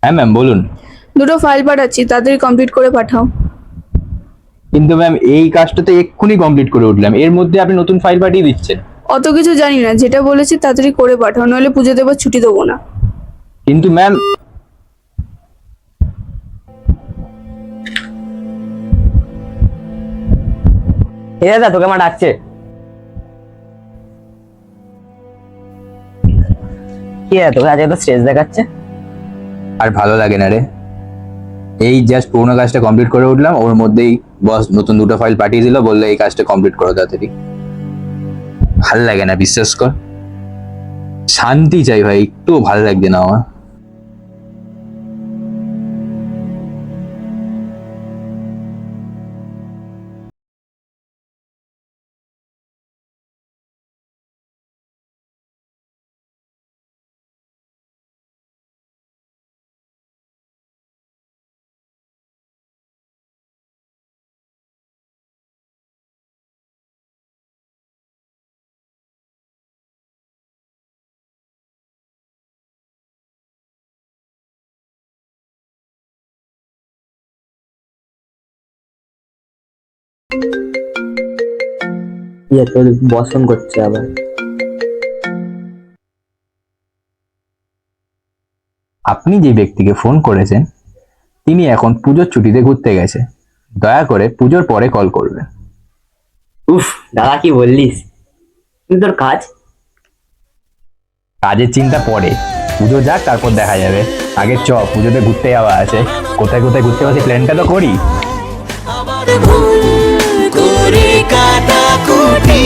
হ্যাঁ ম্যাম বলুন। দুটো ফাইল পাঠাচ্ছি, তাড়াতাড়ি কমপ্লিট করে পাঠাও। কিন্তু ম্যাম এই কাজটা তো এক্ষুনি কমপ্লিট করে উঠলাম, এর মধ্যে আপনি নতুন ফাইল পাঠিয়ে দিচ্ছেন। অত কিছু জানি না, যেটা বলেছি তাড়াতাড়ি করে পাঠাও, নইলে পুজো দেবার ছুটি দেবো না। কিন্তু ম্যাম এ দাদা, তোকে মা ডাকছে। কি রে, তোকে আজকে তো স্ট্রেস দেখাচ্ছে। আর ভালো লাগে না রে, এই জাস্ট পুরোনো কাজটা কমপ্লিট করে উঠলাম, ওর মধ্যেই বস নতুন দুটো ফাইল পাঠিয়ে দিল, বললো এই কাজটা কমপ্লিট করো তাড়াতাড়ি। ভাল লাগে না, বিশ্বাস কর। শান্তি চাই ভাই, একটু ভালো লাগছে না আমার। তোর বস ফোন করছে আবার। আপনি যে ব্যক্তিকে ফোন করেছেন তিনি এখন পুজোর ছুটিতে ঘুরতে গেছে, দয়া করে পুজোর পরে কল করবেন। উফ দাদা, কি বললিস? কিন্তু তোর কাজ। কাজের চিন্তা পরে, পুজো যাক তারপর দেখা যাবে। আগে পুজোতে ঘুরতে যাওয়া আছে, কোথায় কোথায় ঘুরতে যাওয়া প্ল্যানটা তো করি। আবার ভুল করে কাটাকুটি